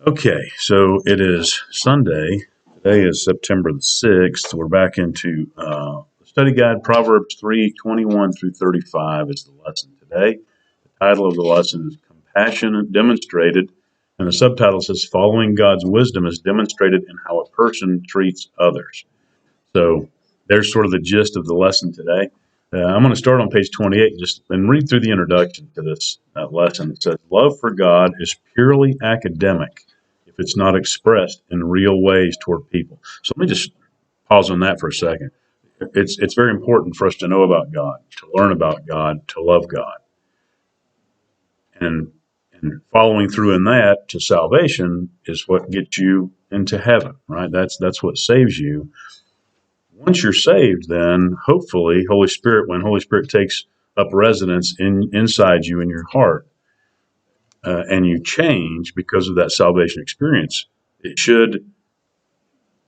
Okay, so it is Sunday. Today is September the 6th. We're back into the study guide. Proverbs 3:21 through 35 is the lesson today. The title of the lesson is Compassion Demonstrated, and the subtitle says Following God's Wisdom is Demonstrated in How a Person Treats Others. So there's sort of the gist of the lesson today. I'm going to start on page 28 and read through the introduction to this lesson. It says, Love for God is purely academic if it's not expressed in real ways toward people. So let me just pause on that for a second. It's very important for us to know about God, to learn about God, to love God. And following through in that to salvation is what gets you into heaven, right? That's what saves you. Once you're saved, then hopefully when Holy Spirit takes up residence inside you in your heart, and you change because of that salvation experience, it should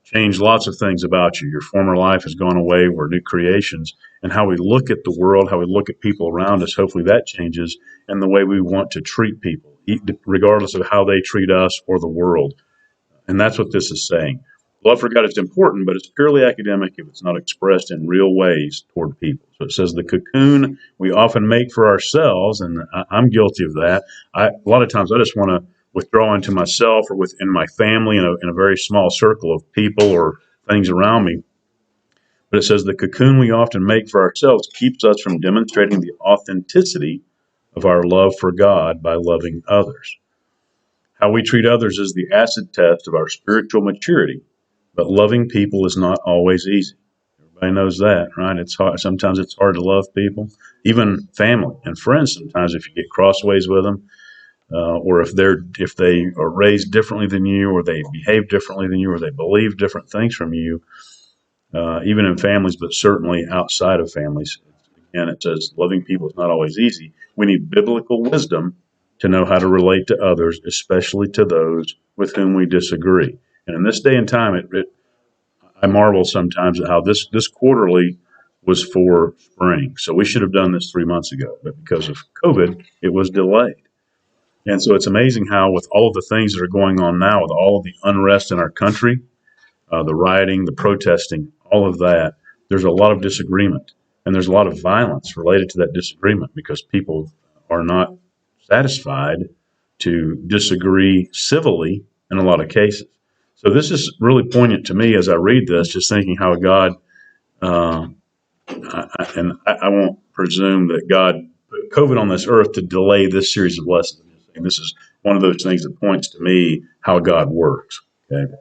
change lots of things about you. Your former life has gone away. We're new creations. And how we look at the world, how we look at people around us, hopefully that changes, and the way we want to treat people, regardless of how they treat us or the world. And that's what this is saying. Love for God is important, but it's purely academic if it's not expressed in real ways toward people. So it says the cocoon we often make for ourselves, and I'm guilty of that. A lot of times I just want to withdraw into myself or within my family in a very small circle of people or things around me. But it says the cocoon we often make for ourselves keeps us from demonstrating the authenticity of our love for God by loving others. How we treat others is the acid test of our spiritual maturity, but loving people is not always easy. Everybody knows that, right? It's hard. Sometimes it's hard to love people, even family and friends. Sometimes if you get crossways with them, or if they are raised differently than you, or they behave differently than you, or they believe different things from you, even in families, but certainly outside of families. Again, it says loving people is not always easy. We need biblical wisdom to know how to relate to others, especially to those with whom we disagree. And in this day and time, I marvel sometimes at how this quarterly was for spring. So we should have done this 3 months ago, but because of COVID, it was delayed. And so it's amazing how, with all of the things that are going on now, with all of the unrest in our country, the rioting, the protesting, all of that, there's a lot of disagreement. And there's a lot of violence related to that disagreement because people are not satisfied to disagree civilly in a lot of cases. So this is really poignant to me as I read this, just thinking how God, uh, I won't presume that God put COVID on this earth to delay this series of lessons. And this is one of those things that points to me how God works. Okay,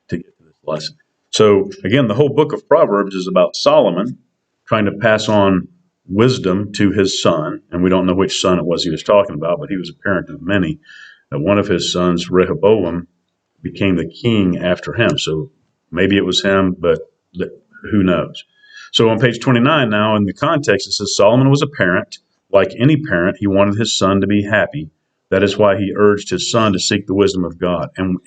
to get to this lesson. So again, the whole book of Proverbs is about Solomon trying to pass on wisdom to his son, and we don't know which son it was he was talking about, but he was a parent of many. One of his sons, Rehoboam, became the king after him. So maybe it was him, but who knows? So on page 29 now, in the context, it says Solomon was a parent. Like any parent, he wanted his son to be happy. That is why he urged his son to seek the wisdom of God. And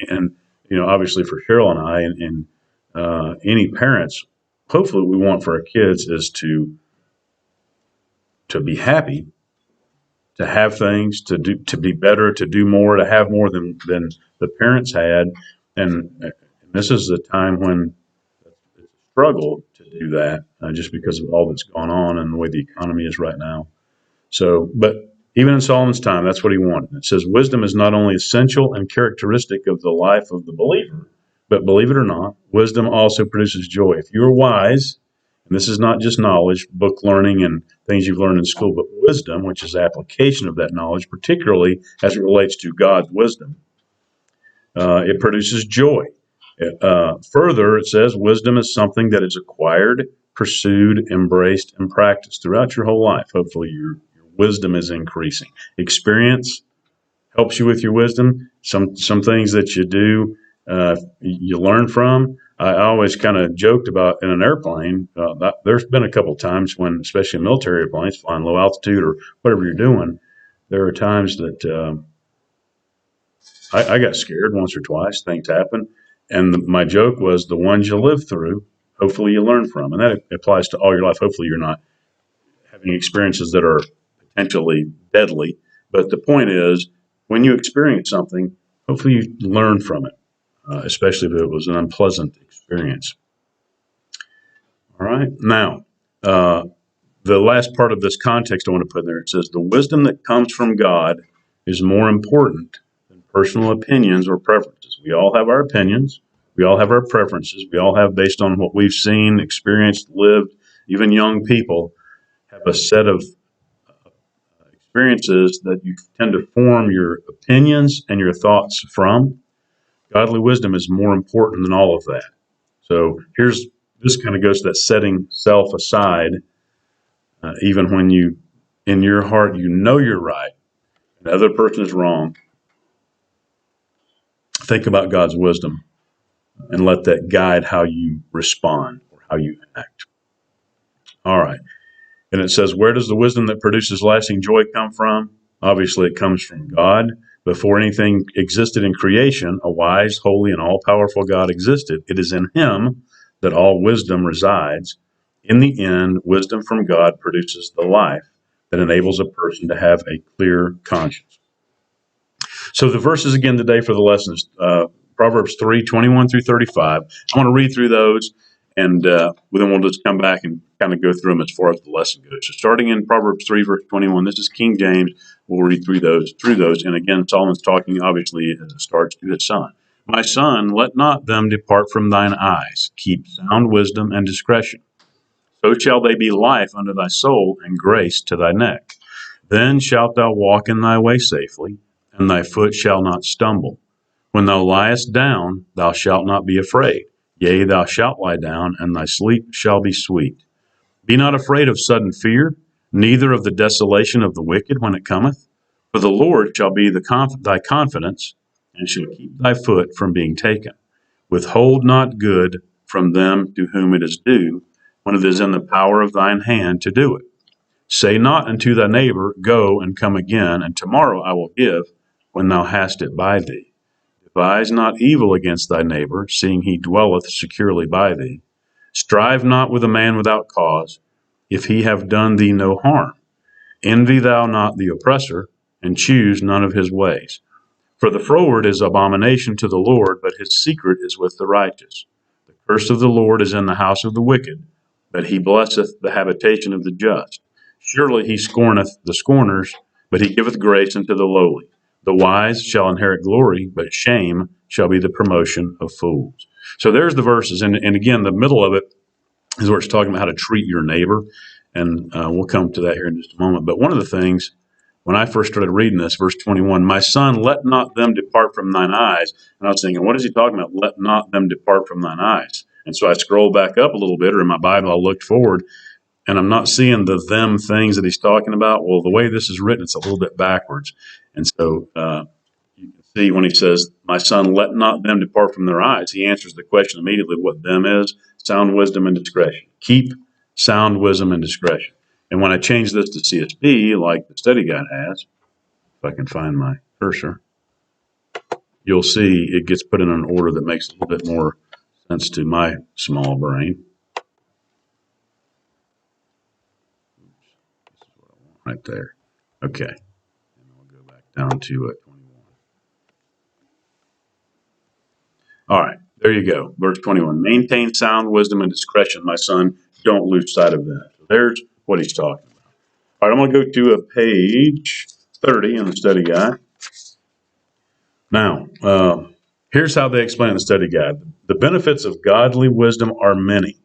obviously for Cheryl and I, and any parents, hopefully what we want for our kids is to be happy, to have things, to be better, to do more, to have more than the parents had. And this is the time when it's a struggle to do that, just because of all that's gone on and the way the economy is right now. So, but even in Solomon's time, that's what he wanted. It says wisdom is not only essential and characteristic of the life of the believer, but believe it or not, wisdom also produces joy. If you're wise, and this is not just knowledge, book learning and things you've learned in school, but wisdom, which is application of that knowledge, particularly as it relates to God's wisdom, it produces joy. Further, it says wisdom is something that is acquired, pursued, embraced, and practiced throughout your whole life. Hopefully, your wisdom is increasing. Experience helps you with your wisdom. Some things that you do, you learn from. I always kind of joked about in an airplane. There's been a couple times when, especially in military airplanes, flying low altitude or whatever you're doing, there are times that I got scared once or twice. Things happen. And my joke was the ones you live through, hopefully you learn from. And that applies to all your life. Hopefully you're not having experiences that are potentially deadly. But the point is, when you experience something, hopefully you learn from it, especially if it was an unpleasant experience. All right. Now, the last part of this context I want to put in there, it says the wisdom that comes from God is more important than personal opinions or preferences. We all have our opinions. We all have our preferences. We all have, based on what we've seen, experienced, lived. Even young people have a set of experiences that you tend to form your opinions and your thoughts from. Godly wisdom is more important than all of that. So this kind of goes to that setting self aside, even when you, in your heart, you know you're right, and the other person is wrong. Think about God's wisdom and let that guide how you respond or how you act. All right. And it says, where does the wisdom that produces lasting joy come from? Obviously, it comes from God. Before anything existed in creation, a wise, holy, and all-powerful God existed. It is in him that all wisdom resides. In the end, wisdom from God produces the life that enables a person to have a clear conscience. So the verses again today for the lessons, Proverbs 3:21 through 35. I want to read through those, and then we'll just come back and kind of go through them as far as the lesson goes. So starting in Proverbs 3, verse 21, this is King James. We'll read through those. And again, Solomon's talking, obviously, as it starts to his son. My son, let not them depart from thine eyes. Keep sound wisdom and discretion. So shall they be life unto thy soul and grace to thy neck. Then shalt thou walk in thy way safely, and thy foot shall not stumble. When thou liest down, thou shalt not be afraid. Yea, thou shalt lie down, and thy sleep shall be sweet. Be not afraid of sudden fear, neither of the desolation of the wicked when it cometh. For the Lord shall be thy confidence, and shall keep thy foot from being taken. Withhold not good from them to whom it is due, when it is in the power of thine hand to do it. Say not unto thy neighbor, go and come again, and tomorrow I will give, when thou hast it by thee. Devise not evil against thy neighbor, seeing he dwelleth securely by thee. Strive not with a man without cause, if he have done thee no harm. Envy thou not the oppressor, and choose none of his ways. For the froward is abomination to the Lord, but his secret is with the righteous. The curse of the Lord is in the house of the wicked, but he blesseth the habitation of the just. Surely he scorneth the scorners, but he giveth grace unto the lowly. The wise shall inherit glory, but shame shall be the promotion of fools. So there's the verses. And again, the middle of it is where it's talking about how to treat your neighbor. And we'll come to that here in just a moment. But one of the things, when I first started reading this, verse 21, my son, let not them depart from thine eyes. And I was thinking, what is he talking about? Let not them depart from thine eyes. And so I scrolled back up a little bit, or in my Bible, I looked forward, and I'm not seeing the them things that he's talking about. Well, the way this is written, it's a little bit backwards. And so you can see when he says, my son, let not them depart from their eyes, he answers the question immediately what them is: sound wisdom and discretion. Keep sound wisdom and discretion. And when I change this to CSB, like the study guide has, if I can find my cursor, you'll see it gets put in an order that makes a little bit more sense to my small brain. Right there. Okay. And we'll go back down to 21. All right. There you go. Verse 21. Maintain sound wisdom and discretion, my son. Don't lose sight of that. So there's what he's talking about. All right. I'm going to go to page 30 in the study guide. Now, here's how they explain the study guide. The benefits of godly wisdom are many.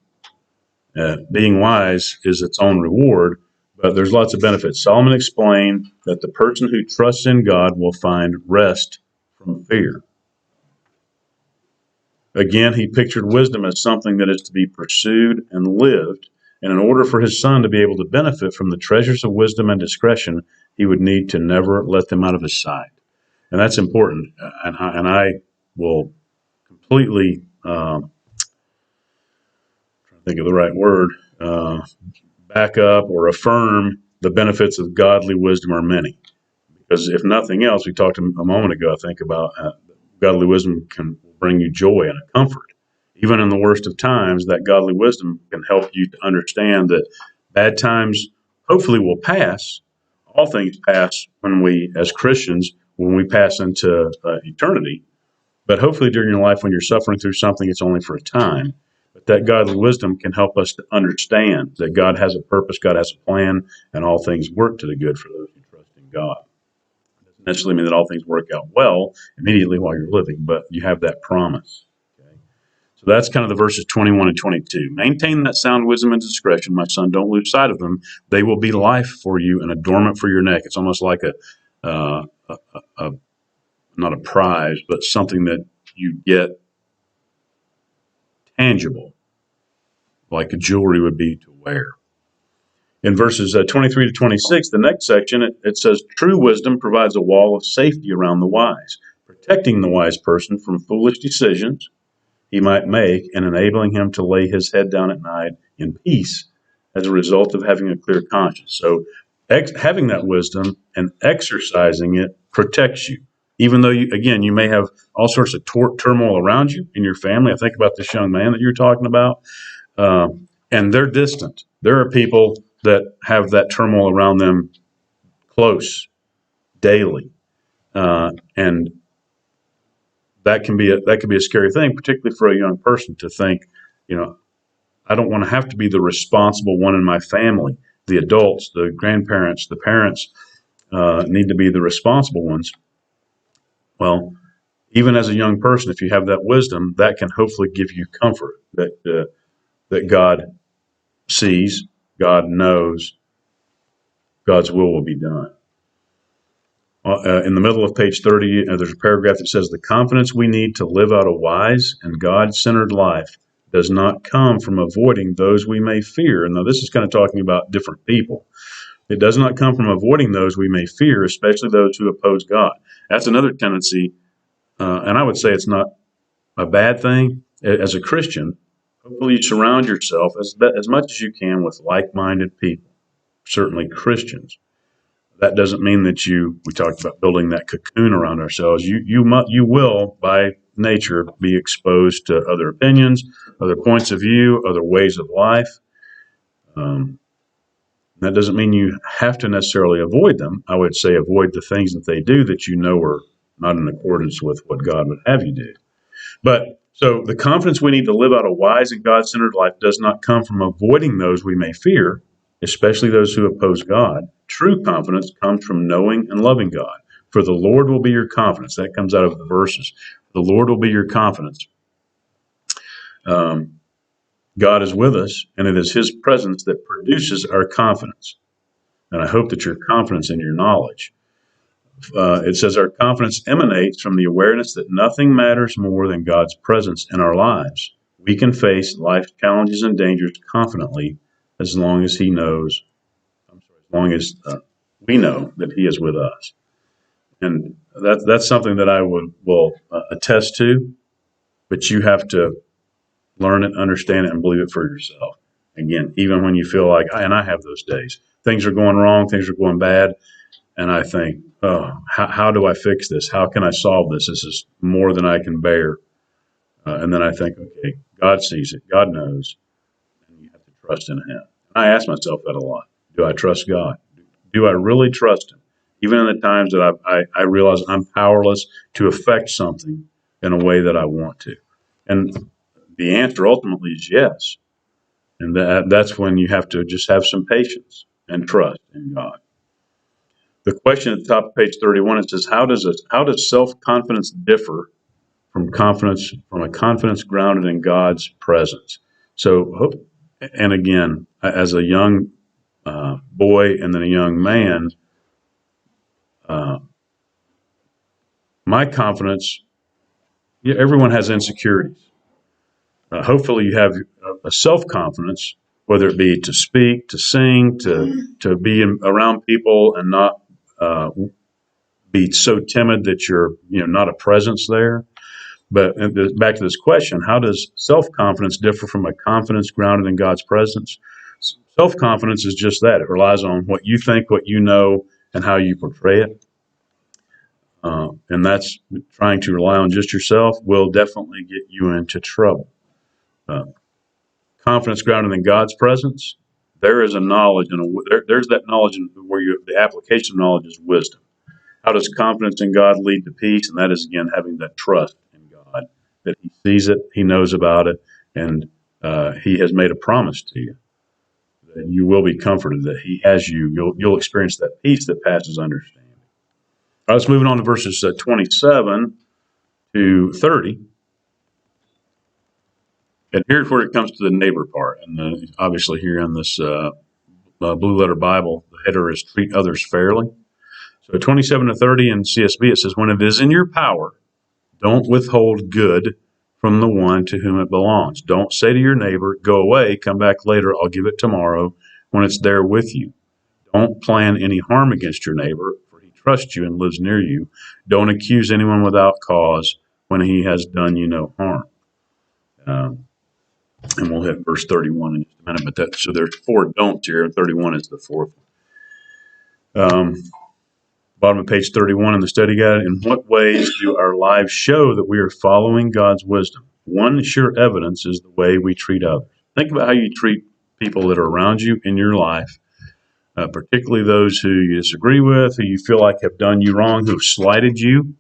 Being wise is its own reward, but there's lots of benefits. Solomon explained that the person who trusts in God will find rest from fear. Again, he pictured wisdom as something that is to be pursued and lived, and in order for his son to be able to benefit from the treasures of wisdom and discretion, he would need to never let them out of his sight. And that's important. And I will completely, think of the right word, back up or affirm the benefits of godly wisdom are many. Because if nothing else, we talked a moment ago, I think, about godly wisdom can bring you joy and a comfort. Even in the worst of times, that godly wisdom can help you to understand that bad times hopefully will pass. All things pass when we, as Christians, when we pass into eternity. But hopefully during your life when you're suffering through something, it's only for a time. But that godly wisdom can help us to understand that God has a purpose, God has a plan, and all things work to the good for those who trust in God. It doesn't necessarily mean that all things work out well immediately while you're living, but you have that promise. Okay? So that's kind of the verses 21 and 22. Maintain that sound wisdom and discretion, my son. Don't lose sight of them. They will be life for you and adornment for your neck. It's almost like a not a prize, but something that you get tangible, like a jewelry would be to wear. In verses 23 to 26, the next section, it says, true wisdom provides a wall of safety around the wise, protecting the wise person from foolish decisions he might make and enabling him to lay his head down at night in peace as a result of having a clear conscience. So having that wisdom and exercising it protects you. Even though, you may have all sorts of turmoil around you in your family. I think about this young man that you're talking about, and they're distant. There are people that have that turmoil around them close daily, and that can be a scary thing, particularly for a young person to think, I don't want to have to be the responsible one in my family. The adults, the grandparents, the parents need to be the responsible ones. Well, even as a young person, if you have that wisdom, that can hopefully give you comfort that God sees, God knows, God's will be done. In the middle of page 30, there's a paragraph that says, the confidence we need to live out a wise and God-centered life does not come from avoiding those we may fear. And now this is kind of talking about different people. It does not come from avoiding those we may fear, especially those who oppose God. That's another tendency, and I would say it's not a bad thing. As a Christian, hopefully you surround yourself as much as you can with like-minded people, certainly Christians. That doesn't mean that we talked about building that cocoon around ourselves. You will, by nature, be exposed to other opinions, other points of view, other ways of life. That doesn't mean you have to necessarily avoid them. I would say avoid the things that they do that you know are not in accordance with what God would have you do. But so the confidence we need to live out a wise and God-centered life does not come from avoiding those we may fear, especially those who oppose God. True confidence comes from knowing and loving God. For the Lord will be your confidence. That comes out of the verses. The Lord will be your confidence. God is with us, and it is his presence that produces our confidence. And I hope that your confidence in your knowledge. It says our confidence emanates from the awareness that nothing matters more than God's presence in our lives. We can face life's challenges and dangers confidently as long as we know that he is with us. And that's something that I will attest to, but you have to learn it, understand it, and believe it for yourself. Again, even when you feel like, and I have those days, things are going wrong, things are going bad, and I think, oh, how do I fix this? How can I solve this? This is more than I can bear. And then I think, okay, God sees it, God knows, and you have to trust in him. I ask myself that a lot. Do I trust God? Do I really trust him? Even in the times that I realize I'm powerless to affect something in a way that I want to. And the answer ultimately is yes. And that's when you have to just have some patience and trust in God. The question at the top of page 31, it says, how does self-confidence differ from a confidence grounded in God's presence? So, and again, as a young boy and then a young man, my confidence, everyone has insecurities. Hopefully you have a self-confidence, whether it be to speak, to sing, to be around people and not be so timid that you're not a presence there. But back to this question, how does self-confidence differ from a confidence grounded in God's presence? Self-confidence is just that. It relies on what you think, what you know, and how you portray it. And that's trying to rely on just yourself will definitely get you into trouble. Confidence grounded in God's presence, there is a knowledge, and there's that knowledge where the application of knowledge is wisdom. How does confidence in God lead to peace? And that is, again, having that trust in God, that he sees it, he knows about it, and he has made a promise to you that you will be comforted, that he has you. You'll experience that peace that passes understanding. All right, let's move on to verses 27 to 30. And here's where it comes to the neighbor part. And obviously here in this Blue Letter Bible, the header is treat others fairly. So 27 to 30 in CSB, it says, when it is in your power, don't withhold good from the one to whom it belongs. Don't say to your neighbor, go away, come back later, I'll give it tomorrow, when it's there with you. Don't plan any harm against your neighbor, for he trusts you and lives near you. Don't accuse anyone without cause when he has done you no harm. And we'll hit verse 31 in just a minute. But so there's 4 don'ts here, and 31 is the 4th one. Bottom of page 31 in the study guide. In what ways do our lives show that we are following God's wisdom? One sure evidence is the way we treat others. Think about how you treat people that are around you in your life, particularly those who you disagree with, who you feel like have done you wrong, who have slighted you.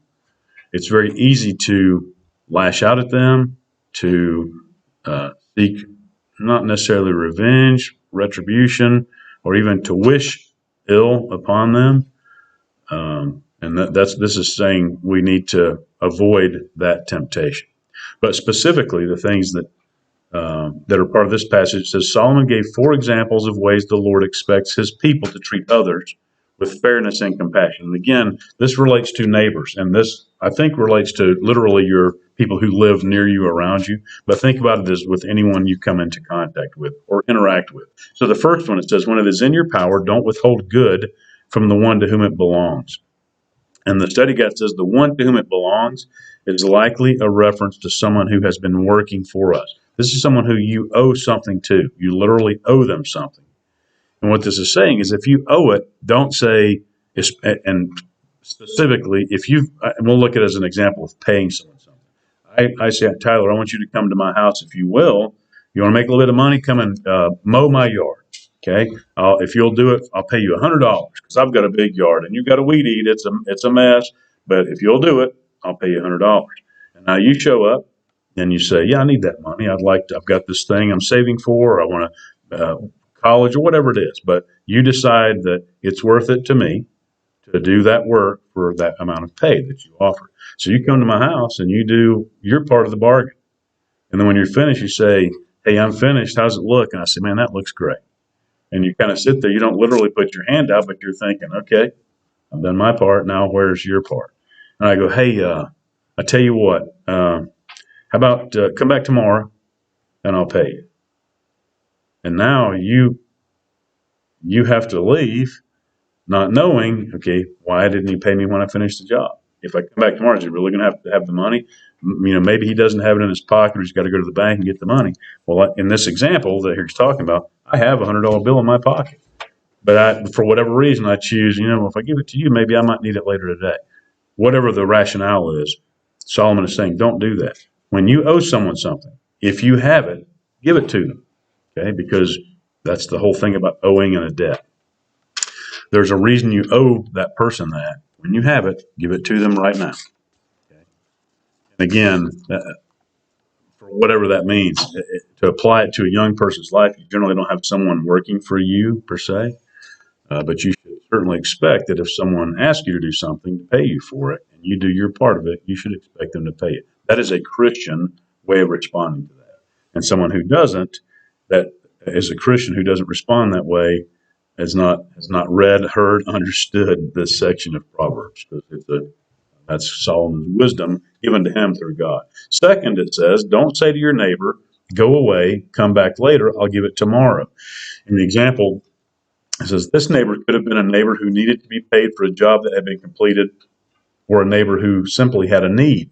It's very easy to lash out at them, to seek not necessarily revenge, retribution, or even to wish ill upon them. And this is saying we need to avoid that temptation. But specifically, the things that are part of this passage says Solomon gave 4 examples of ways the Lord expects his people to treat others with fairness and compassion. And again, this relates to neighbors, and this, I think, relates to literally your people who live near you, around you. But think about it as with anyone you come into contact with or interact with. So the first one, it says, when it is in your power, don't withhold good from the one to whom it belongs. And the study guide says the one to whom it belongs is likely a reference to someone who has been working for us. This is someone who you owe something to. You literally owe them something. And what this is saying is if you owe it, don't say, and specifically, if you, and we'll look at it as an example of paying someone something. I say, Tyler, I want you to come to my house if you will. You want to make a little bit of money? Come and mow my yard. Okay, if you'll do it, I'll pay you $100 because I've got a big yard and you've got a weed eat. It's a mess, but if you'll do it, I'll pay you $100. And now you show up and you say, yeah, I need that money. I've got this thing I'm saving for, or I want to college or whatever it is. But you decide that it's worth it to me to do that work for that amount of pay that you offer. So you come to my house and you do your part of the bargain. And then when you're finished, you say, hey, I'm finished. How's it look? And I say, man, that looks great. And you kind of sit there. You don't literally put your hand out, but you're thinking, okay, I've done my part. Now where's your part? And I go, hey, I tell you what, how about come back tomorrow and I'll pay you. And now you have to leave not knowing, okay, why didn't he pay me when I finished the job? If I come back tomorrow, is he really going to have the money? Maybe he doesn't have it in his pocket, or he's got to go to the bank and get the money. Well, in this example that he's talking about, I have a $100 bill in my pocket. But for whatever reason, I choose, if I give it to you, maybe I might need it later today. Whatever the rationale is, Solomon is saying, don't do that. When you owe someone something, if you have it, give it to them, okay? Because that's the whole thing about owing and a debt. There's a reason you owe that person that. When you have it, give it to them right now. Okay? And again, for whatever that means, to apply it to a young person's life, you generally don't have someone working for you per se, but you should certainly expect that if someone asks you to do something, to pay you for it, and you do your part of it, you should expect them to pay it. That is a Christian way of responding to that. And someone who doesn't, that is a Christian who doesn't respond that way, has not read, heard, understood this section of Proverbs, because that's Solomon's wisdom given to him through God. Second, it says, don't say to your neighbor, go away, come back later, I'll give it tomorrow. In the example, it says this neighbor could have been a neighbor who needed to be paid for a job that had been completed, or a neighbor who simply had a need.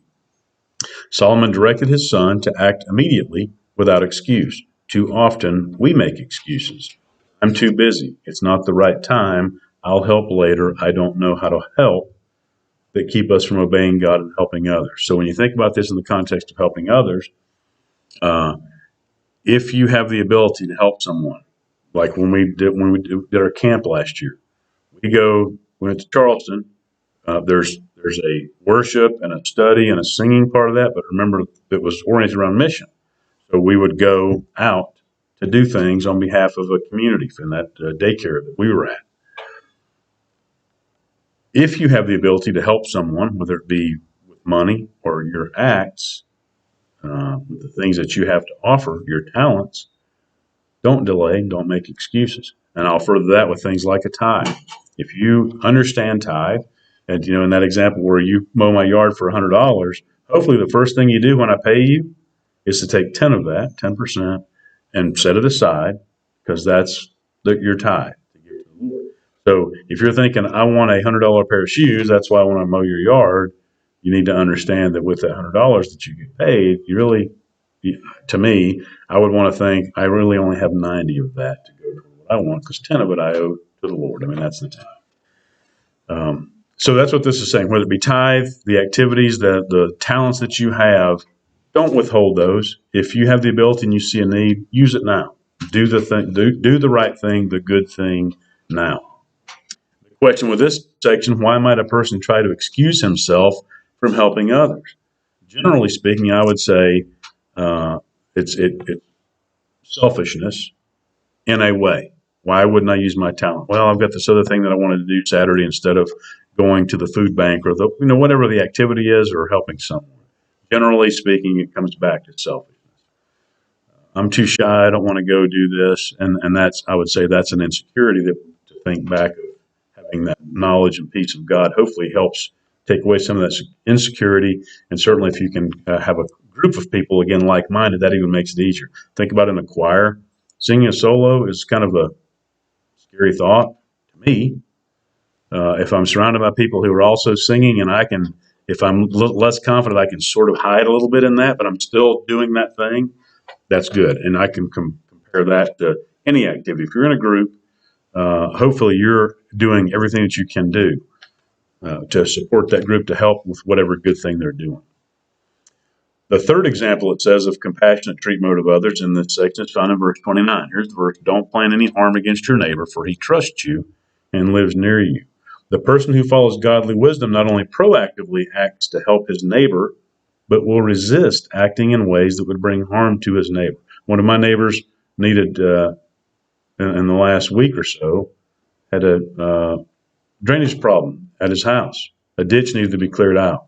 Solomon directed his son to act immediately without excuse. Too often, we make excuses. I'm too busy. It's not the right time. I'll help later. I don't know how to help, that keep us from obeying God and helping others. So when you think about this in the context of helping others, if you have the ability to help someone, like when we did our camp last year, we went to Charleston, There's a worship and a study and a singing part of that, but remember it was oriented around mission. So we would go out to do things on behalf of a community in that daycare that we were at. If you have the ability to help someone, whether it be with money or your acts, with the things that you have to offer, your talents, don't delay, don't make excuses. And I'll further that with things like a tithe. If you understand tithe, and in that example where you mow my yard for $100, hopefully the first thing you do when I pay you is to take 10 of that, 10%, and set it aside because that's your tithe to give to the Lord. So if you're thinking, I want a $100 pair of shoes, that's why I want to mow your yard, you need to understand that with that $100 that you get paid, you really, to me, I would want to think I really only have 90 of that to go to what I want because 10 of it I owe to the Lord. I mean, that's the tithe. So that's what this is saying. Whether it be tithe, the activities, the talents that you have, don't withhold those. If you have the ability and you see a need, use it now. Do the thing. Do the right thing, the good thing now. The question with this section: why might a person try to excuse himself from helping others? Generally speaking, I would say it's selfishness in a way. Why wouldn't I use my talent? Well, I've got this other thing that I wanted to do Saturday instead of going to the food bank or whatever the activity is or helping someone. Generally speaking, it comes back to selfishness. I'm too shy. I don't want to go do this, and that's I would say that's an insecurity that to think back of having that knowledge and peace of God hopefully helps take away some of that insecurity. And certainly, if you can have a group of people again like-minded, that even makes it easier. Think about in a choir. Singing a solo is kind of a scary thought to me. If I'm surrounded by people who are also singing and if I'm less confident, I can sort of hide a little bit in that, but I'm still doing that thing, that's good. And I can compare that to any activity. If you're in a group, hopefully you're doing everything that you can do to support that group to help with whatever good thing they're doing. The third example it says of compassionate treatment of others in this section is found in verse 29. Here's the verse: don't plan any harm against your neighbor, for he trusts you and lives near you. The person who follows godly wisdom not only proactively acts to help his neighbor, but will resist acting in ways that would bring harm to his neighbor. One of my neighbors needed, in the last week or so, had a drainage problem at his house. A ditch needed to be cleared out.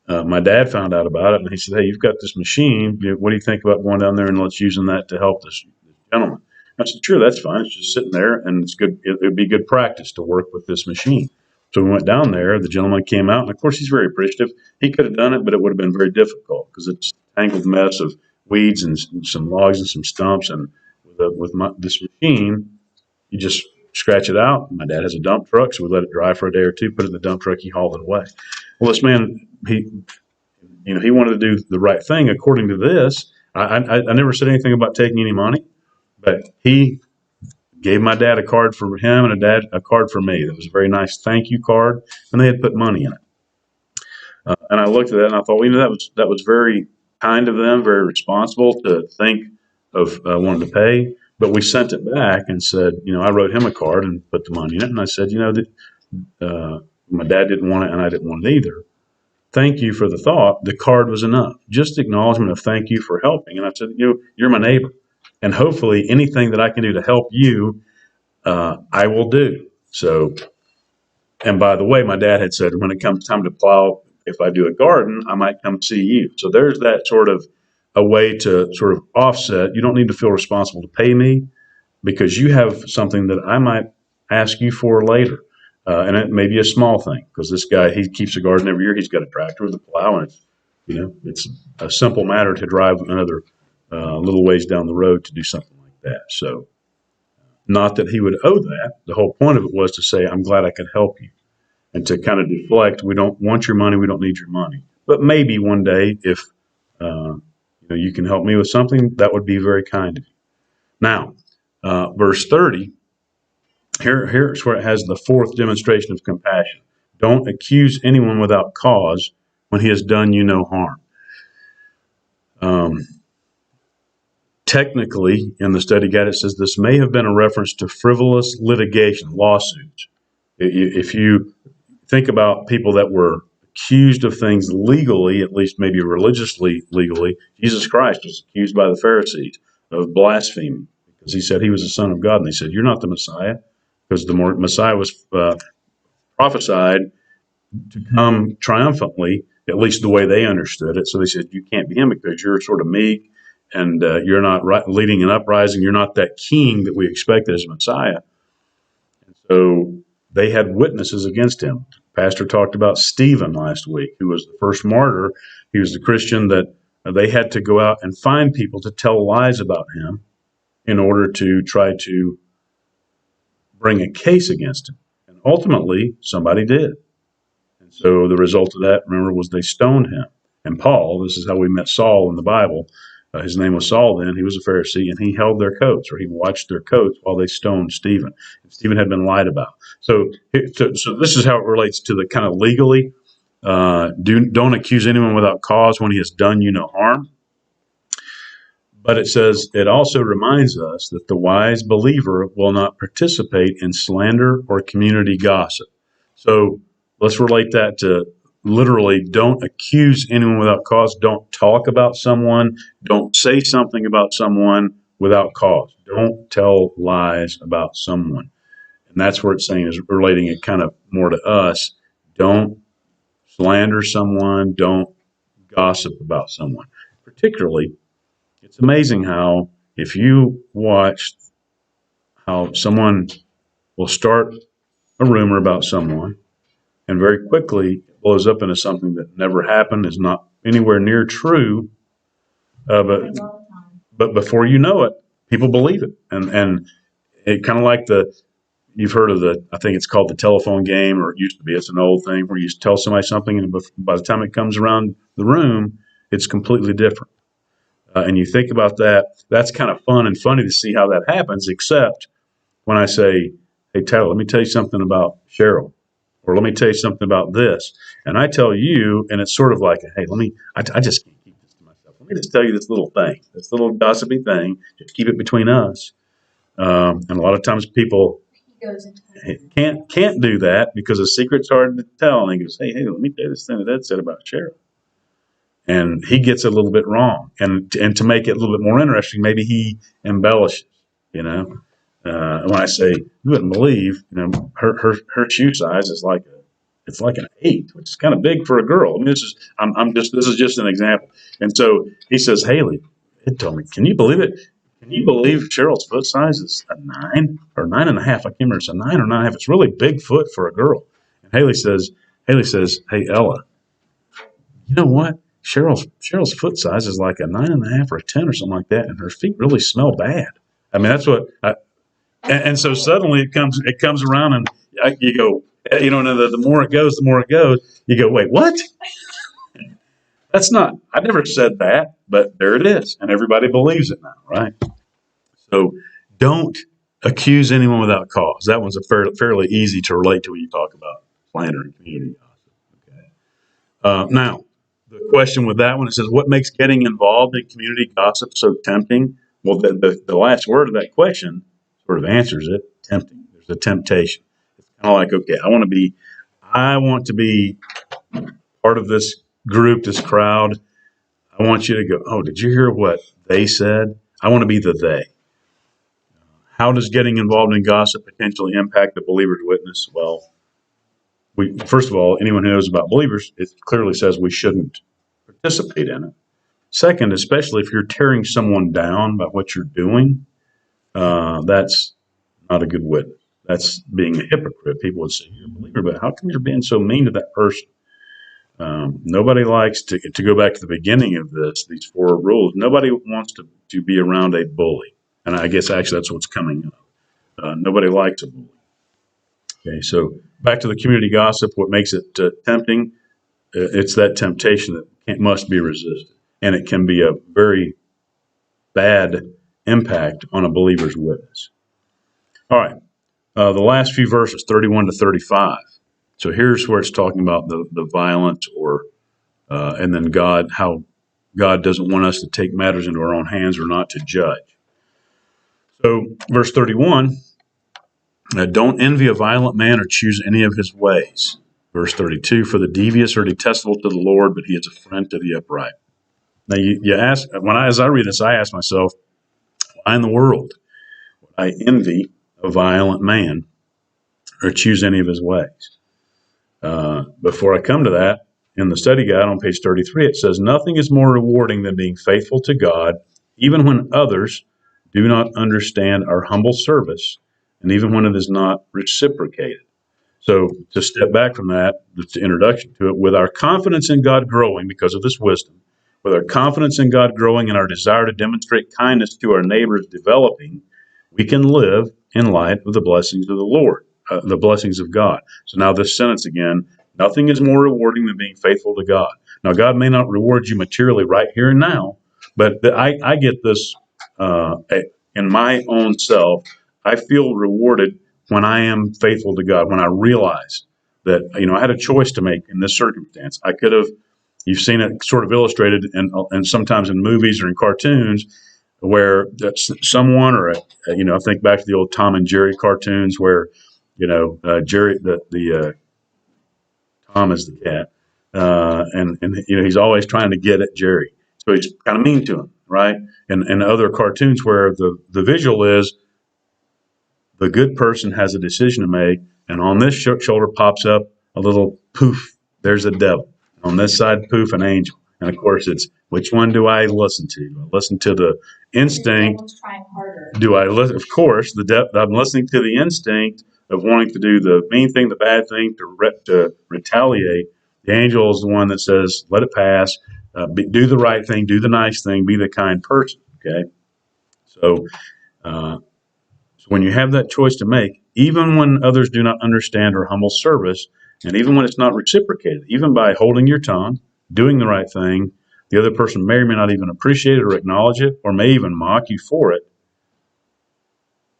My dad found out about it, and he said, hey, you've got this machine. What do you think about going down there and let's using that to help this gentleman? I said, sure, that's fine. It's just sitting there, and it's good. It would be good practice to work with this machine. So we went down there. The gentleman came out, and of course, he's very appreciative. He could have done it, but it would have been very difficult because it's a tangled mess of weeds and some logs and some stumps. And this machine, you just scratch it out. My dad has a dump truck, so we let it dry for a day or two, put it in the dump truck, he hauled it away. Well, this man, he wanted to do the right thing according to this. I never said anything about taking any money, but he gave my dad a card for him and a card for me. That was a very nice thank you card, and they had put money in it. And I looked at that and I thought, that was very kind of them, very responsible to think of wanting to pay. But we sent it back and said, I wrote him a card and put the money in it, and I said, that my dad didn't want it and I didn't want it either. Thank you for the thought. The card was enough. Just acknowledgement of thank you for helping. And I said, you're my neighbor. And hopefully anything that I can do to help you, I will do. So, and by the way, my dad had said, when it comes time to plow, if I do a garden, I might come see you. So there's that sort of a way to sort of offset. You don't need to feel responsible to pay me because you have something that I might ask you for later. And it may be a small thing because this guy, he keeps a garden every year. He's got a tractor with a plow, and it's a simple matter to drive another little ways down the road to do something like that. So not that he would owe that. The whole point of it was to say, I'm glad I could help you, and to kind of deflect. We don't want your money. We don't need your money. But maybe one day if you can help me with something, that would be very kind of you. Now, verse 30. Here's where it has the fourth demonstration of compassion. Don't accuse anyone without cause when he has done you no harm. Technically, in the study guide, it says this may have been a reference to frivolous litigation, lawsuits. If you think about people that were accused of things legally, at least maybe religiously legally. Jesus Christ was accused by the Pharisees of blaspheming because he said he was the Son of God. And they said, "You're not the Messiah," because the Messiah was prophesied to come triumphantly, at least the way they understood it. So they said, "You can't be him because you're sort of meek and you're not leading an uprising. You're not that king that we expected as Messiah." And so they had witnesses against him. Pastor talked about Stephen last week, who was the first martyr. He was the Christian that they had to go out and find people to tell lies about him in order to try to bring a case against him. And ultimately, somebody did. And so the result of that, remember, was they stoned him. And Paul, this is how we met Saul in the Bible. His name was Saul then. He was a Pharisee, and he held their coats, or he watched their coats while they stoned Stephen. And Stephen had been lied about. So this is how it relates to the kind of legally. Don't accuse anyone without cause when he has done you no harm. But it says, it also reminds us that the wise believer will not participate in slander or community gossip. So let's relate that to literally don't accuse anyone without cause. Don't talk about someone. Don't say something about someone without cause. Don't tell lies about someone. And that's where it's saying is relating it kind of more to us. Don't slander someone. Don't gossip about someone. Particularly, it's amazing how if you watch how someone will start a rumor about someone and very quickly it blows up into something that never happened, is not anywhere near true, but before you know it, people believe it. And it kind of like you've heard of I think it's called the telephone game, or it used to be, it's an old thing where you tell somebody something and by the time it comes around the room, it's completely different. And you think about that, that's kind of fun and funny to see how that happens, except when I say, "Hey, Tyler, let me tell you something about Cheryl," or "Let me tell you something about this." And I tell you, and it's sort of like, "Hey, I just can't keep this to myself. Let me just tell you this little thing, this little gossipy thing, just keep it between us." And a lot of times people can't do that because a secret's hard to tell. And he goes, hey, let me tell you this thing that Ed said about Cheryl. And he gets it a little bit wrong. And to make it a little bit more interesting, maybe he embellishes, you know. When I say, you wouldn't believe, her shoe size is it's like an 8, which is kind of big for a girl. I mean, this is just an example. And so he says, Haley, it told me, can you believe it? Can you believe Cheryl's foot size is a 9 or 9.5? I can't remember. It's a 9 or 9.5. It's really big foot for a girl. And Haley says, hey, Ella, you know what? Cheryl's foot size is like a 9.5 or a 10 or something like that, and her feet really smell bad. I mean, that's what. And so suddenly it comes around, and you go, and the more it goes, You go, wait, what? That's not. I never said that, but there it is, and everybody believes it now, right? So don't accuse anyone without cause. That one's fairly easy to relate to when you talk about slander and community gossip. Okay. Now, the question with that one, it says, what makes getting involved in community gossip so tempting? Well, the last word of that question sort of answers it, tempting. There's a temptation. It's kind of like, okay, I want to be part of this group, this crowd. I want you to go, oh, did you hear what they said? I want to be the they. How does getting involved in gossip potentially impact the believer's witness? Well, first of all, anyone who knows about believers, it clearly says we shouldn't participate in it. Second, especially if you're tearing someone down by what you're doing, that's not a good witness. That's being a hypocrite. People would say, you're a believer, but how come you're being so mean to that person? Nobody likes to go back to the beginning of these 4 rules. Nobody wants to be around a bully. And I guess actually that's what's coming up. Nobody likes a bully. Okay, so back to the community gossip, what makes it tempting? It's that temptation that must be resisted. And it can be a very bad impact on a believer's witness. All right, the last few verses, 31 to 35. So here's where it's talking about the violence and then how God doesn't want us to take matters into our own hands or not to judge. So verse 31, don't envy a violent man or choose any of his ways. Verse 32, for the devious are detestable to the Lord, but he is a friend to the upright. Now, you ask, as I read this, I ask myself, why in the world would I envy a violent man or choose any of his ways? Before I come to that, in the study guide on page 33, it says, nothing is more rewarding than being faithful to God, even when others do not understand our humble service, and even when it is not reciprocated. So to step back from that, the introduction to it, with our confidence in God growing because of this wisdom, with our confidence in God growing and our desire to demonstrate kindness to our neighbors developing, we can live in light of the blessings of the Lord, the blessings of God. So now this sentence again, nothing is more rewarding than being faithful to God. Now, God may not reward you materially right here and now, but I get this in my own self. I feel rewarded when I am faithful to God, when I realize that, I had a choice to make in this circumstance. I could have, you've seen it sort of illustrated and sometimes in movies or in cartoons where that's someone I think back to the old Tom and Jerry cartoons where, Jerry, the Tom is the cat. And he's always trying to get at Jerry. So he's kind of mean to him, right? And other cartoons where the visual is the good person has a decision to make, and on this shoulder pops up a little poof, there's a devil. On this side, poof, an angel. And of course, it's which one do I listen to? Do I listen to the instinct? Do I listen? Of course, I'm listening to the instinct of wanting to do the mean thing, the bad thing, to retaliate. The angel is the one that says, let it pass, do the right thing, do the nice thing, be the kind person. Okay? So, so when you have that choice to make, even when others do not understand our humble service, and even when it's not reciprocated, even by holding your tongue, doing the right thing, the other person may or may not even appreciate it or acknowledge it, or may even mock you for it.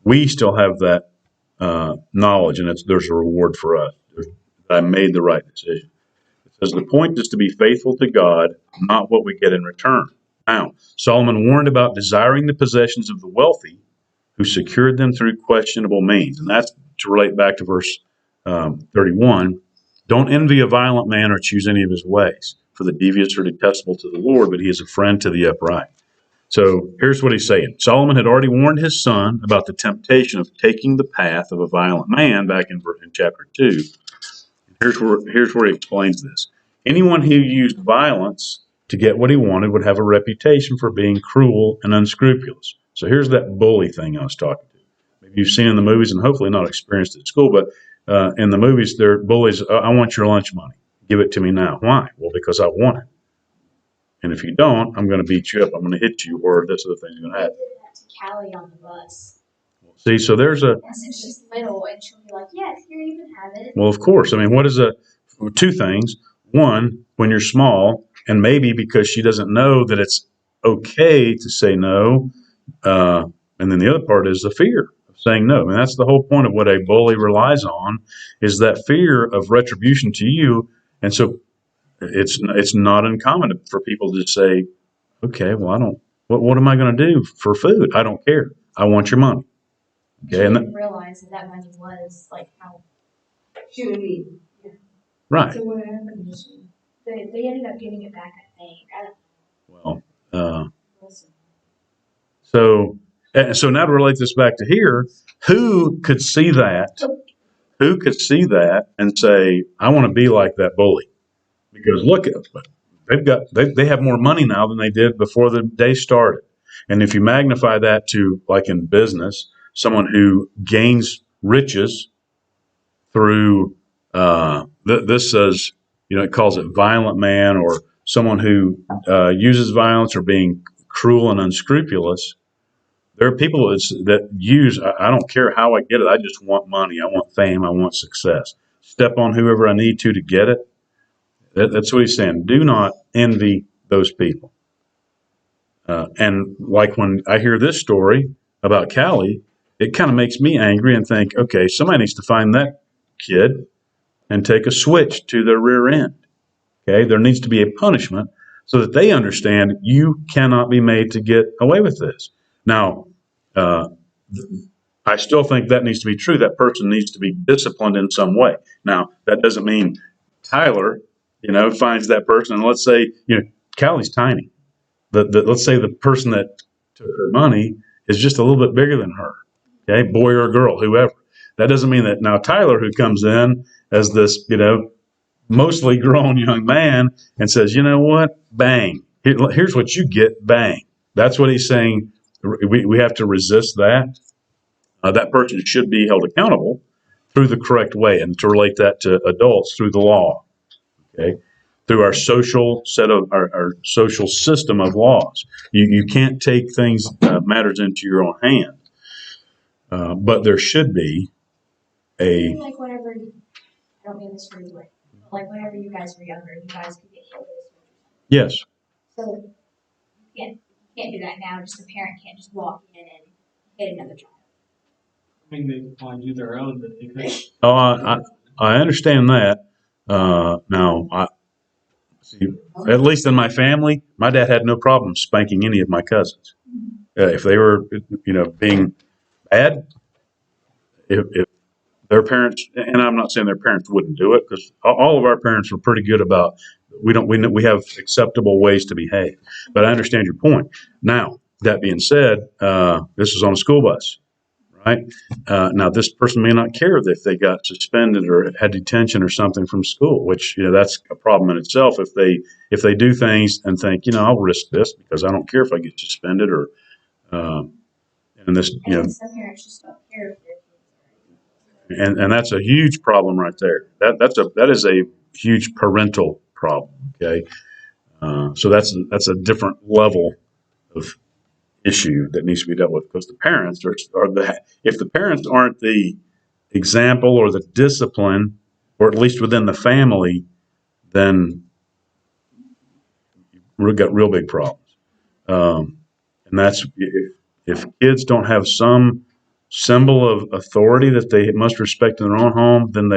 We still have that knowledge, and there's a reward for us. I made the right decision. It says the point is to be faithful to God, not what we get in return. Now, Solomon warned about desiring the possessions of the wealthy who secured them through questionable means. And that's to relate back to verse 31. Don't envy a violent man or choose any of his ways, for the devious are detestable to the Lord, but he is a friend to the upright. So here's what he's saying. Solomon had already warned his son about the temptation of taking the path of a violent man back in chapter 2. Here's where he explains this. Anyone who used violence to get what he wanted would have a reputation for being cruel and unscrupulous. So here's that bully thing I was talking to. Maybe you've seen in the movies and hopefully not experienced at school, but in the movies, they're bullies. I want your lunch money. Give it to me now. Why? Well, because I want it. And if you don't, I'm going to beat you up. I'm going to hit you, or this other thing's going to happen. I did that to Callie on the bus. See, so there's a. Yes, she's little, and she'll be like, "Yes, here you can have it." Well, of course. I mean, what is two things? One, when you're small, and maybe because she doesn't know that it's okay to say no, and then the other part is the fear of saying no. And that's the whole point of what a bully relies on, is that fear of retribution to you. And so it's not uncommon for people to say, okay, well, I don't. What am I going to do for food? I don't care. I want your money. Okay, and didn't realize that money was like how she would be. Yeah. Right. So what happened is they ended up getting it back, I think. Well, so now to relate this back to here, who could see that? Who could see that and say, I want to be like that bully? Because look at they have more money now than they did before the day started. And if you magnify that to, like in business, someone who gains riches through this says, it calls it violent man, or someone who uses violence or being cruel and unscrupulous. There are people that use, I don't care how I get it. I just want money. I want fame. I want success. Step on whoever I need to get it. That's what he's saying. Do not envy those people. And like when I hear this story about Callie, it kind of makes me angry and think, okay, somebody needs to find that kid and take a switch to their rear end. Okay, there needs to be a punishment so that they understand you cannot be made to get away with this. Now, I still think that needs to be true. That person needs to be disciplined in some way. Now, that doesn't mean Tyler, finds that person, and let's say, Callie's tiny. Let's say the person that took her money is just a little bit bigger than her. Okay, boy or girl, whoever. That doesn't mean that now Tyler, who comes in as this, mostly grown young man and says, you know what, bang, here's what you get, bang. That's what he's saying. We have to resist that. That person should be held accountable through the correct way, and to relate that to adults through the law. Okay, through our social set of our social system of laws. You can't take things matters into your own hand, but there should be a like whenever I don't mean this rude way, but like whenever you guys were younger, you guys could get hit with a switch. yes. So you can't do that now. Just a parent can't just walk in and hit another child. I mean, they could probably do their own, but they could. Oh, I understand that. Now, I see. At least in my family, my dad had no problem spanking any of my cousins if they were, being bad. If their parents, and I'm not saying their parents wouldn't do it, because all of our parents were pretty good about we have acceptable ways to behave. But I understand your point. Now, that being said, this is on a school bus, right? Now, this person may not care if they got suspended or had detention or something from school, which that's a problem in itself. If they do things and think, I'll risk this because I don't care if I get suspended or and this, And some parents just don't care if their kids are. and that's a huge problem right there. That is a huge parental problem. Okay, so that's a different level of issue that needs to be dealt with, because the parents if the parents aren't the example or the discipline, or at least within the family, then we've got real big problems. And that's if kids don't have some symbol of authority that they must respect in their own home, then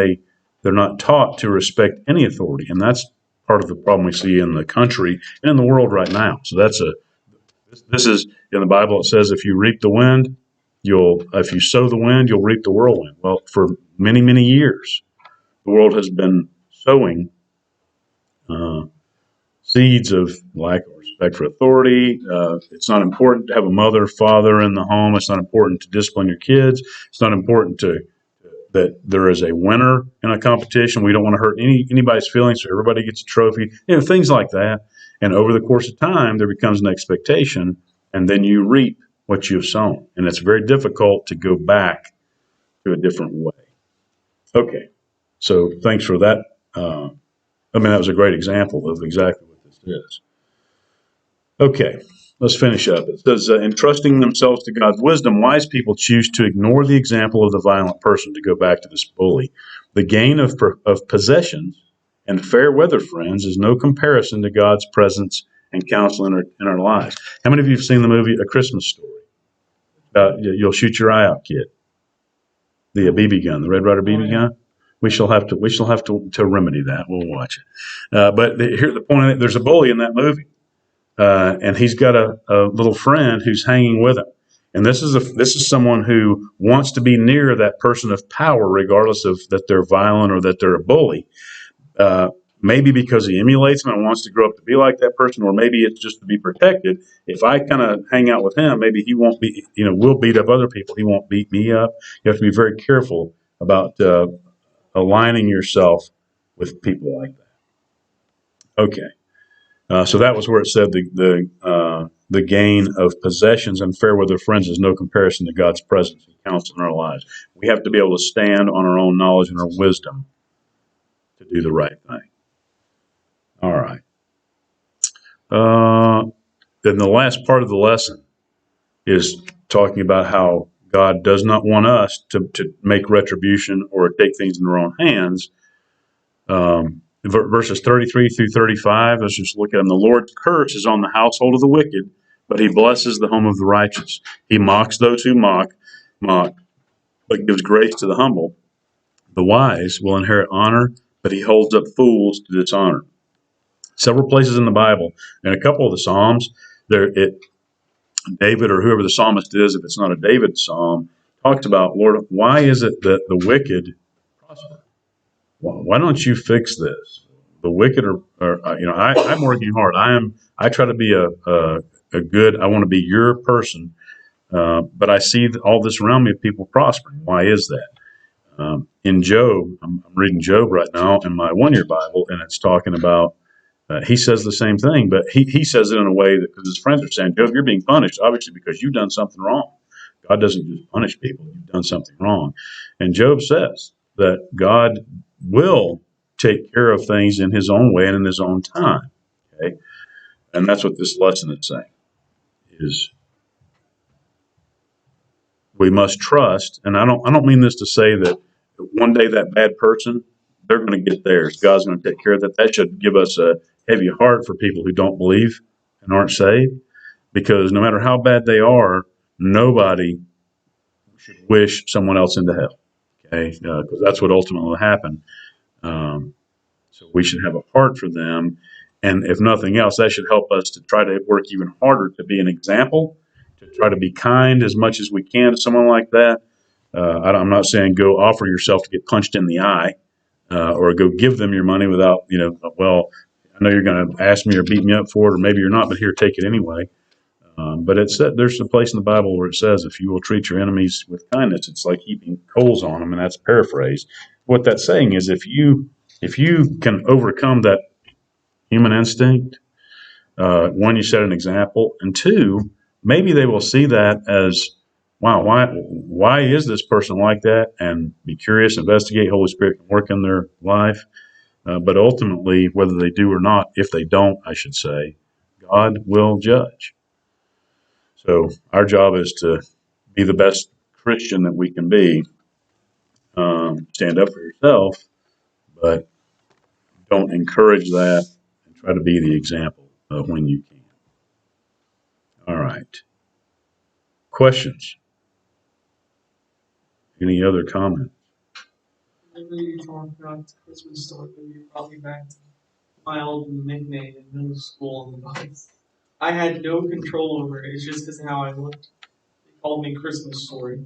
they're not taught to respect any authority, and that's part of the problem we see in the country and in the world right now. So this is in the Bible. It says if you reap the wind, if you sow the wind, you'll reap the whirlwind. Well, for many, many years, the world has been sowing seeds of lack of respect for authority. It's not important to have a mother, father in the home. It's not important to discipline your kids. It's not important that there is a winner in a competition. We don't want to hurt anybody's feelings, so everybody gets a trophy. Things like that. And over the course of time, there becomes an expectation, and then you reap what you've sown. And it's very difficult to go back to a different way. Okay, so thanks for that. That was a great example of exactly what this is. Okay, let's finish up. It says, entrusting themselves to God's wisdom, wise people choose to ignore the example of the violent person, to go back to this bully. The gain of possessions and fair weather friends is no comparison to God's presence and counsel in our lives. How many of you have seen the movie A Christmas Story? You'll shoot your eye out, kid. The BB gun, the Red Ryder BB gun. We shall have to remedy that. We'll watch it. But here, the point of it, there's a bully in that movie, and he's got a little friend who's hanging with him. And this is someone who wants to be near that person of power, regardless of that they're violent or that they're a bully. Maybe because he emulates them and wants to grow up to be like that person, or maybe it's just to be protected. If I kind of hang out with him, maybe he won't be, we'll beat up other people. He won't beat me up. You have to be very careful about aligning yourself with people like that. Okay. So that was where it said the gain of possessions and fair weather friends is no comparison to God's presence and counsel in our lives. We have to be able to stand on our own knowledge and our wisdom to do the right thing. All right. Then the last part of the lesson is talking about how God does not want us to make retribution or take things in our own hands. Verses 33 through 35, let's just look at them. The Lord's curse is on the household of the wicked, but he blesses the home of the righteous. He mocks those who mock, but gives grace to the humble. The wise will inherit honor, but he holds up fools to dishonor. Several places in the Bible, and a couple of the Psalms, David or whoever the psalmist is, if it's not a David psalm, talks about, Lord, why is it that the wicked prosper? Why don't you fix this? The wicked I'm working hard. I try to be a good, I want to be your person. But I see all this around me of people prospering. Why is that? In Job, I'm reading Job right now in my 1 year Bible, and it's talking about, he says the same thing, but he says it in a way that, because his friends are saying, Job, you're being punished, obviously, because you've done something wrong. God doesn't just punish people, you've done something wrong. And Job says that God will take care of things in his own way and in his own time. Okay? And that's what this lesson is saying, is we must trust. And I don't mean this to say that one day that bad person, they're going to get theirs. God's going to take care of that. That should give us a heavy heart for people who don't believe and aren't saved, because no matter how bad they are, nobody should wish someone else into hell. Okay, because that's what ultimately will happen. So we should have a heart for them, and if nothing else, that should help us to try to work even harder to be an example, to try to be kind as much as we can to someone like that. I'm not saying go offer yourself to get punched in the eye, or go give them your money without, well, I know you're going to ask me or beat me up for it, or maybe you're not, but here, take it anyway. But it said, there's a place in the Bible where it says, if you will treat your enemies with kindness, it's like heaping coals on them, and that's paraphrased. What that's saying is, if you can overcome that human instinct, one, you set an example, and two, maybe they will see that as, wow, why is this person like that? And be curious, investigate. Holy Spirit can work in their life. But ultimately, whether they do or not, if they don't, I should say, God will judge. So our job is to be the best Christian that we can be. Stand up for yourself, but don't encourage that, and try to be the example when you can. All right. Questions? Any other comments? Whenever you talk about the Christmas story, you brought me back to my old nickname in middle school on the bus. I had no control over it. It's just because how I looked. They called me Christmas Story.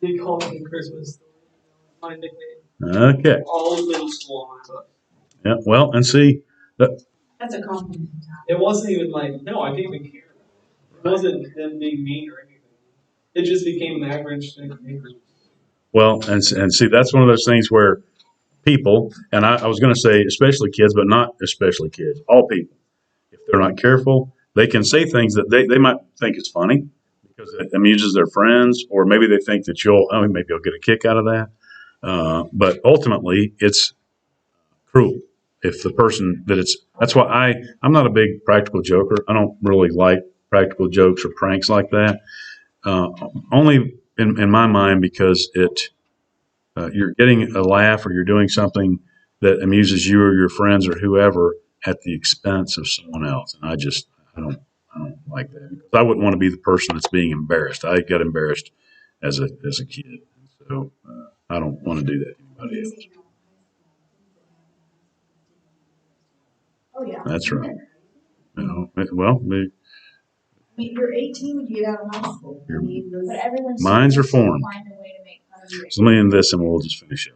They called me Christmas Story. That was my nickname. Okay. All of middle school on my bus. Yeah. Well, and see, That's a compliment. It wasn't even like, no, I didn't even care. It wasn't them being mean or anything. It just became an average thing. well, and see, that's one of those things where people, and I was going to say especially kids, but not especially kids, all people, if they're not careful, they can say things that they might think is funny because it amuses their friends, or maybe they think that maybe you'll get a kick out of that. But ultimately, it's cruel. If the person that's why I'm not a big practical joker. I don't really like practical jokes or pranks like that. Only in my mind, because you're getting a laugh, or you're doing something that amuses you or your friends or whoever at the expense of someone else. And I don't like that, because I wouldn't want to be the person that's being embarrassed. I got embarrassed as a kid, so I don't want to do that to anybody else. Oh, yeah. That's right. Well, I mean, you're 18 when you get out of high school. Your But everyone's minds are still formed. find a way to make fun of you. so let me end this, and we'll just finish up.